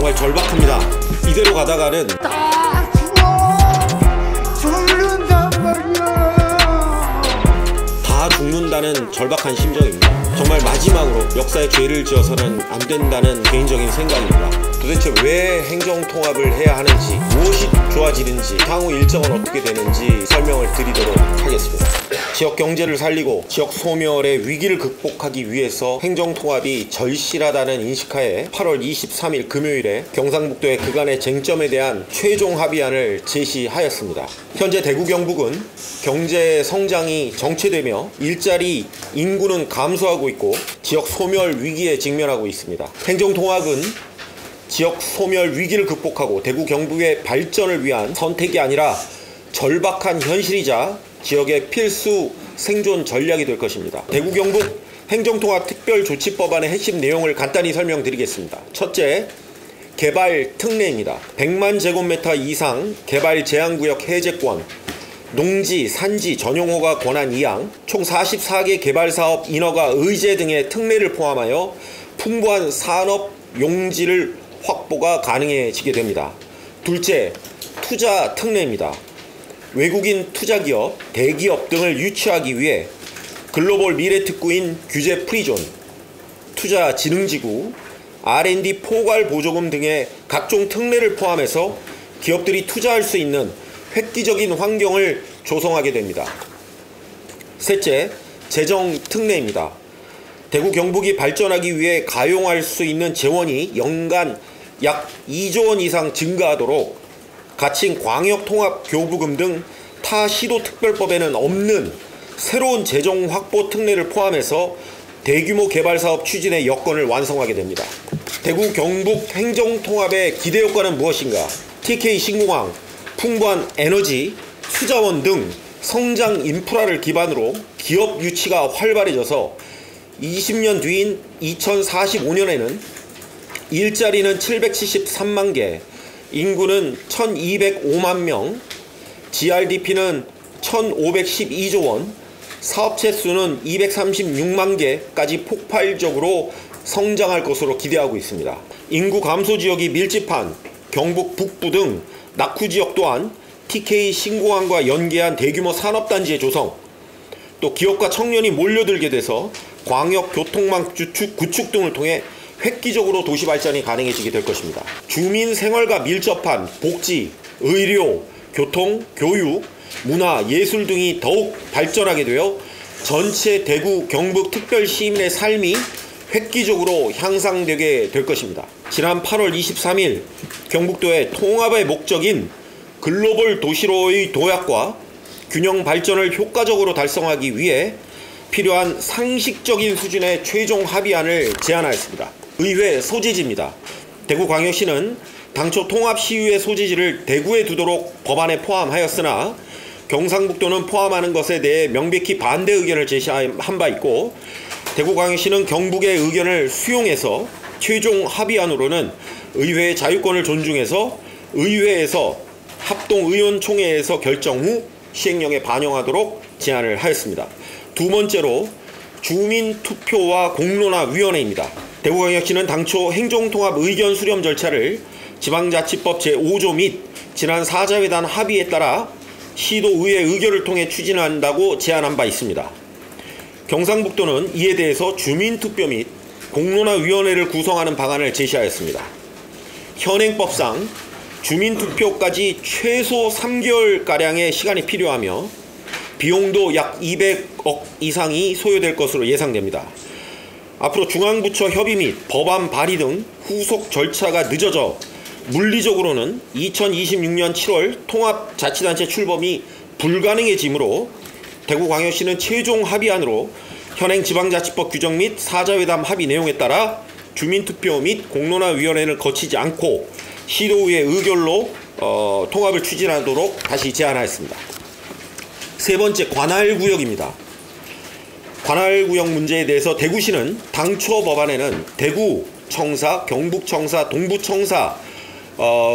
정말 절박합니다. 이대로 가다가는 다 죽는단 말이야. 다 죽는다는 절박한 심정입니다. 정말 마지막으로 역사에 죄를 지어서는 안 된다는 개인적인 생각입니다. 도대체 왜 행정통합을 해야 하는지, 무엇이 좋아지는지, 향후 일정은 어떻게 되는지 설명을 드리도록 하겠습니다. 지역 경제를 살리고 지역 소멸의 위기를 극복하기 위해서 행정통합이 절실하다는 인식하에 8월 23일 금요일에 경상북도의 그간의 쟁점에 대한 최종 합의안을 제시하였습니다. 현재 대구 경북은 경제 성장이 정체되며 일자리 인구는 감소하고 있고 지역 소멸 위기에 직면하고 있습니다. 행정통합은 지역 소멸 위기를 극복하고 대구 경북의 발전을 위한 선택이 아니라 절박한 현실이자 지역의 필수 생존 전략이 될 것입니다. 대구 경북 행정통합 특별조치법안의 핵심 내용을 간단히 설명드리겠습니다. 첫째, 개발 특례입니다. 100만 제곱미터 이상 개발 제한구역 해제권, 농지, 산지, 전용허가 권한 이양, 총 44개 개발사업 인허가 의제 등의 특례를 포함하여 풍부한 산업 용지를 확보가 가능해지게 됩니다. 둘째, 투자 특례입니다. 외국인 투자기업, 대기업 등을 유치하기 위해 글로벌 미래특구인 규제 프리존, 투자진흥지구, R&D 포괄 보조금 등의 각종 특례를 포함해서 기업들이 투자할 수 있는 획기적인 환경을 조성하게 됩니다. 셋째, 재정 특례입니다. 대구 경북이 발전하기 위해 가용할 수 있는 재원이 연간 약 2조 원 이상 증가하도록 가칭 광역통합교부금 등 타 시도특별법에는 없는 새로운 재정 확보 특례를 포함해서 대규모 개발사업 추진의 여건을 완성하게 됩니다. 대구 경북 행정통합의 기대효과는 무엇인가? TK 신공항, 풍부한 에너지, 수자원 등 성장 인프라를 기반으로 기업 유치가 활발해져서 20년 뒤인 2045년에는 일자리는 773만 개, 인구는 1205만 명, GRDP는 1512조 원, 사업체 수는 236만 개까지 폭발적으로 성장할 것으로 기대하고 있습니다. 인구 감소 지역이 밀집한 경북 북부 등 낙후 지역 또한 TK 신공항과 연계한 대규모 산업단지의 조성, 또 기업과 청년이 몰려들게 돼서 광역 교통망 구축 등을 통해 획기적으로 도시 발전이 가능해지게 될 것입니다. 주민 생활과 밀접한 복지, 의료, 교통, 교육, 문화, 예술 등이 더욱 발전하게 되어 전체 대구 경북 특별 시민의 삶이 획기적으로 향상되게 될 것입니다. 지난 8월 23일 경북도의 통합의 목적인 글로벌 도시로의 도약과 균형 발전을 효과적으로 달성하기 위해 필요한 상식적인 수준의 최종 합의안을 제안하였습니다. 의회 소재지입니다. 대구광역시는 당초 통합시의회 소재지를 대구에 두도록 법안에 포함하였으나 경상북도는 포함하는 것에 대해 명백히 반대 의견을 제시한 바 있고 대구광역시는 경북의 의견을 수용해서 최종 합의안으로는 의회의 자유권을 존중해서 의회에서 합동의원총회에서 결정 후 시행령에 반영하도록 제안을 하였습니다. 두 번째로 주민투표와 공론화위원회입니다. 대구광역시는 당초 행정통합 의견 수렴 절차를 지방자치법 제5조 및 지난 사자회단 합의에 따라 시도의회 의결을 통해 추진한다고 제안한 바 있습니다. 경상북도는 이에 대해서 주민투표 및 공론화위원회를 구성하는 방안을 제시하였습니다. 현행법상 주민투표까지 최소 3개월가량의 시간이 필요하며 비용도 약 200억 이상이 소요될 것으로 예상됩니다. 앞으로 중앙부처 협의 및 법안 발의 등 후속 절차가 늦어져 물리적으로는 2026년 7월 통합자치단체 출범이 불가능해지므로 대구광역시는 최종 합의안으로 현행 지방자치법 규정 및 사자회담 합의 내용에 따라 주민투표 및 공론화위원회를 거치지 않고 시도의회 의결로 통합을 추진하도록 다시 제안하였습니다. 세 번째, 관할구역입니다. 관할구역 문제에 대해서 대구시는 당초 법안에는 대구청사, 경북청사, 동부청사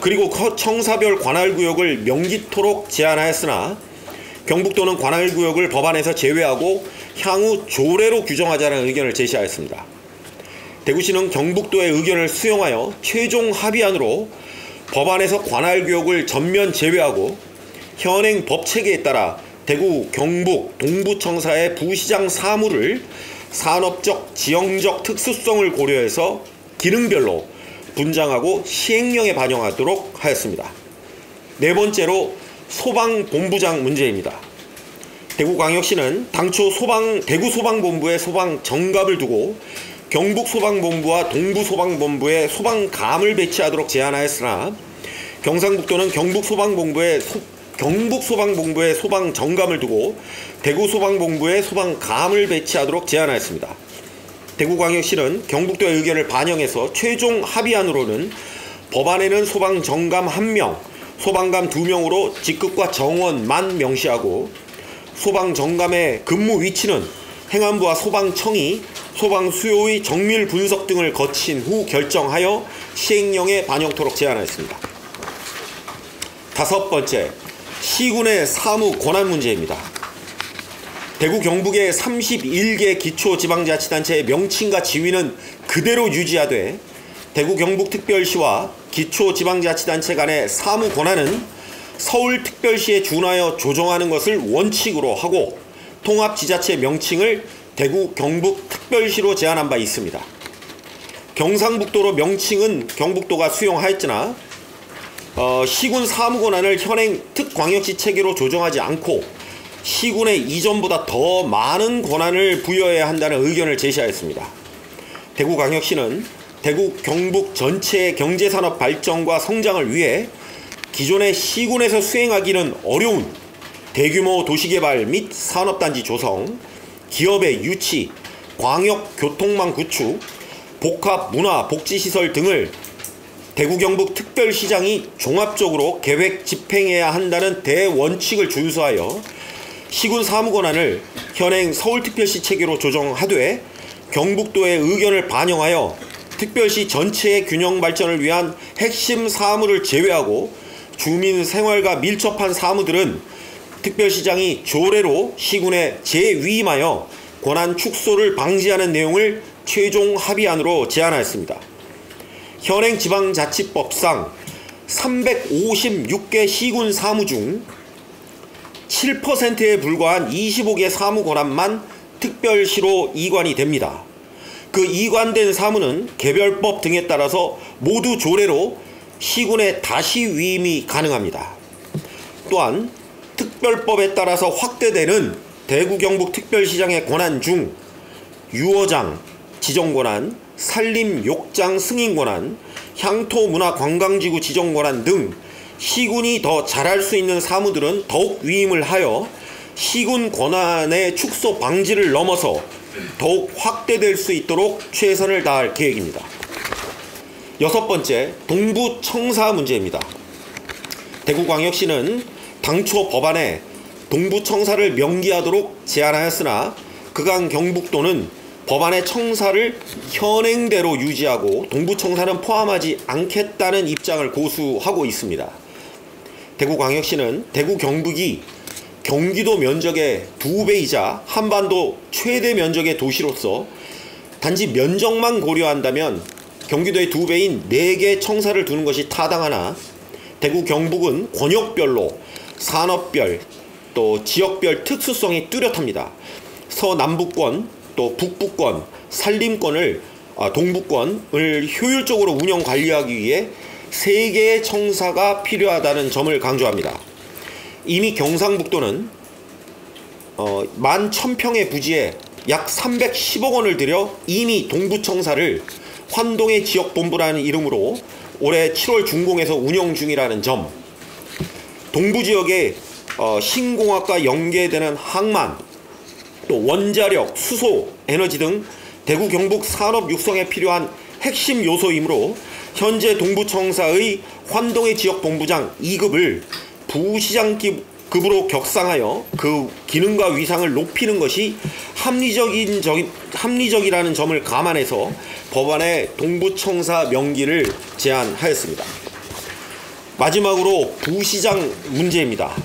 그리고 청사별 관할구역을 명기토록 제한하였으나 경북도는 관할구역을 법안에서 제외하고 향후 조례로 규정하자는 의견을 제시하였습니다. 대구시는 경북도의 의견을 수용하여 최종 합의안으로 법안에서 관할구역을 전면 제외하고 현행 법체계에 따라 대구, 경북, 동부청사의 부시장 사무를 산업적, 지형적 특수성을 고려해서 기능별로 분장하고 시행령에 반영하도록 하였습니다. 네 번째로 소방본부장 문제입니다. 대구광역시는 당초 대구 소방본부에 소방정갑을 두고 경북 소방본부와 동부 소방본부에 소방감을 배치하도록 제안하였으나 경상북도는 경북 소방본부에 소방정감을 두고 대구 소방본부에 소방감을 배치하도록 제안하였습니다. 대구광역시는 경북도의 의견을 반영해서 최종 합의안으로는 법안에는 소방정감 1명, 소방감 2명으로 직급과 정원만 명시하고 소방정감의 근무 위치는 행안부와 소방청이 소방 수요의 정밀 분석 등을 거친 후 결정하여 시행령에 반영토록 제안하였습니다. 다섯 번째, 시군의 사무 권한 문제입니다. 대구 경북의 31개 기초지방자치단체의 명칭과 지위는 그대로 유지하되 대구 경북특별시와 기초지방자치단체 간의 사무 권한은 서울특별시에 준하여 조정하는 것을 원칙으로 하고 통합지자체 명칭을 대구 경북특별시로 제안한 바 있습니다. 경상북도로 명칭은 경북도가 수용하였으나 시군 사무 권한을 현행 특광역시 체계로 조정하지 않고 시군에 이전보다 더 많은 권한을 부여해야 한다는 의견을 제시하였습니다. 대구광역시는 대구 경북 전체의 경제산업 발전과 성장을 위해 기존의 시군에서 수행하기는 어려운 대규모 도시개발 및 산업단지 조성, 기업의 유치, 광역교통망 구축, 복합문화복지시설 등을 대구 경북 특별시장이 종합적으로 계획 집행해야 한다는 대원칙을 준수하여 시군 사무 권한을 현행 서울특별시 체계로 조정하되 경북도의 의견을 반영하여 특별시 전체의 균형 발전을 위한 핵심 사무를 제외하고 주민 생활과 밀접한 사무들은 특별시장이 조례로 시군에 재위임하여 권한 축소를 방지하는 내용을 최종 합의안으로 제안하였습니다. 현행 지방자치법상 356개 시군 사무 중 7%에 불과한 25개 사무 권한만 특별시로 이관이 됩니다. 그 이관된 사무는 개별법 등에 따라서 모두 조례로 시군에 다시 위임이 가능합니다. 또한 특별법에 따라서 확대되는 대구 경북 특별시장의 권한 중 유어장 지정권한, 산림욕장 승인권한, 향토문화관광지구 지정권한 등 시군이 더 잘할 수 있는 사무들은 더욱 위임을 하여 시군 권한의 축소 방지를 넘어서 더욱 확대될 수 있도록 최선을 다할 계획입니다. 여섯 번째, 동부청사 문제입니다. 대구광역시는 당초 법안에 동부청사를 명기하도록 제안하였으나 그간 경북도는 법안의 청사를 현행대로 유지하고 동부청사는 포함하지 않겠다는 입장을 고수하고 있습니다. 대구광역시는 대구 경북이 경기도 면적의 2배이자 한반도 최대 면적의 도시로서 단지 면적만 고려한다면 경기도의 2배인 4개 청사를 두는 것이 타당하나 대구 경북은 권역별로 산업별 또 지역별 특수성이 뚜렷합니다. 서남부권 또 북부권 산림권을 동부권을 효율적으로 운영 관리하기 위해 3개의 청사가 필요하다는 점을 강조합니다. 이미 경상북도는 11,000평의 부지에 약 310억 원을 들여 이미 동부청사를 환동의 지역본부라는 이름으로 올해 7월 준공해서 운영 중이라는 점, 동부지역에 신공학과 연계되는 항만, 또 원자력, 수소, 에너지 등 대구 경북 산업 육성에 필요한 핵심 요소이므로 현재 동부청사의 환동의 지역본부장 2급을 부시장급으로 격상하여 그 기능과 위상을 높이는 것이 합리적이라는 점을 감안해서 법안에 동부청사 명기를 제안하였습니다. 마지막으로 부시장 문제입니다.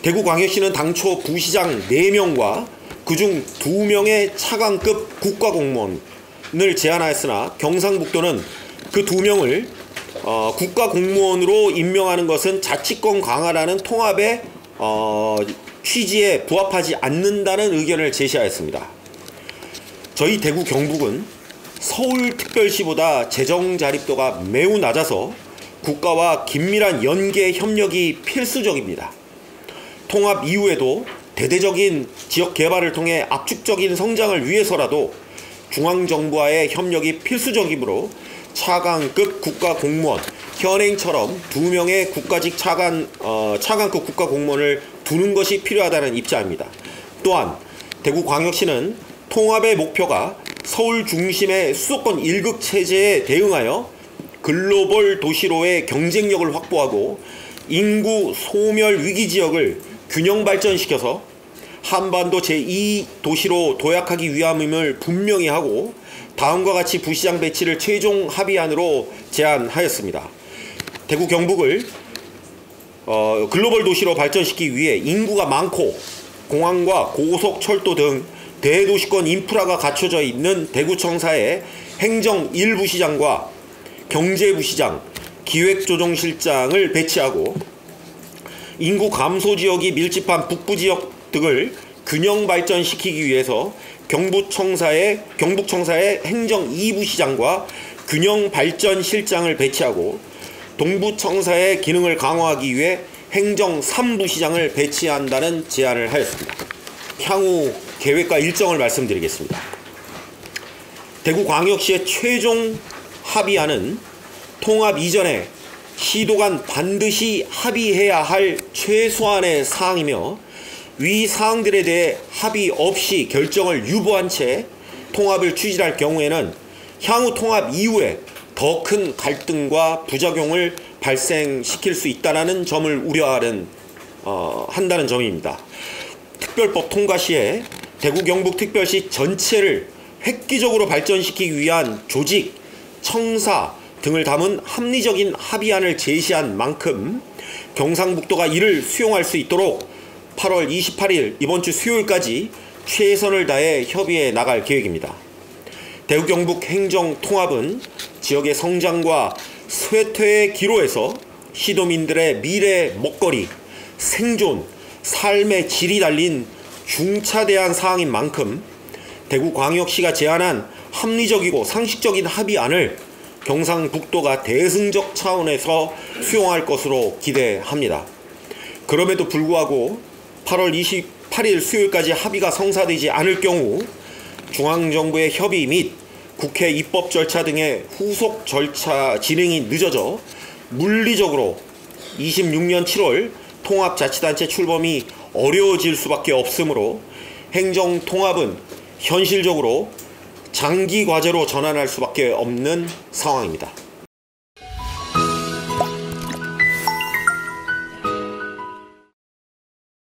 대구광역시는 당초 부시장 4명과 그중 2명의 차관급 국가공무원을 제안하였으나 경상북도는 그 2명을 국가공무원으로 임명하는 것은 자치권 강화라는 통합의 취지에 부합하지 않는다는 의견을 제시하였습니다. 저희 대구 경북은 서울특별시보다 재정 자립도가 매우 낮아서 국가와 긴밀한 연계 협력이 필수적입니다. 통합 이후에도 대대적인 지역 개발을 통해 압축적인 성장을 위해서라도 중앙정부와의 협력이 필수적이므로 차관급 국가공무원, 현행처럼 2명의 국가직 차관급 국가공무원을 두는 것이 필요하다는 입장입니다. 또한 대구광역시는 통합의 목표가 서울 중심의 수도권 1극 체제에 대응하여 글로벌 도시로의 경쟁력을 확보하고 인구 소멸 위기 지역을 균형 발전시켜서 한반도 제2도시로 도약하기 위함임을 분명히 하고 다음과 같이 부시장 배치를 최종 합의안으로 제안하였습니다. 대구 경북을 글로벌 도시로 발전시키기 위해 인구가 많고 공항과 고속철도 등 대도시권 인프라가 갖춰져 있는 대구청사에 행정 1부시장과 경제부시장, 기획조정실장을 배치하고 인구 감소 지역이 밀집한 북부지역 등을 균형 발전시키기 위해서 경북청사에 행정 2부시장과 균형 발전실장을 배치하고 동부청사의 기능을 강화하기 위해 행정 3부시장을 배치한다는 제안을 하였습니다. 향후 계획과 일정을 말씀드리겠습니다. 대구광역시의 최종 합의안은 통합 이전에 시도 간 반드시 합의해야 할 최소한의 사항이며 위 사항들에 대해 합의 없이 결정을 유보한 채 통합을 추진할 경우에는 향후 통합 이후에 더 큰 갈등과 부작용을 발생시킬 수 있다는 점을 한다는 점입니다. 특별법 통과 시에 대구 경북특별시 전체를 획기적으로 발전시키기 위한 조직, 청사 등을 담은 합리적인 합의안을 제시한 만큼 경상북도가 이를 수용할 수 있도록 8월 28일 이번 주 수요일까지 최선을 다해 협의해 나갈 계획입니다. 대구 경북 행정 통합은 지역의 성장과 쇠퇴의 기로에서 시도민들의 미래 먹거리, 생존, 삶의 질이 달린 중차대한 사항인 만큼 대구광역시가 제안한 합리적이고 상식적인 합의안을 경상북도가 대승적 차원에서 수용할 것으로 기대합니다. 그럼에도 불구하고 8월 28일 수요일까지 합의가 성사되지 않을 경우 중앙정부의 협의 및 국회 입법 절차 등의 후속 절차 진행이 늦어져 물리적으로 26년 7월 통합자치단체 출범이 어려워질 수밖에 없으므로 행정통합은 현실적으로 장기 과제로 전환할 수밖에 없는 상황입니다.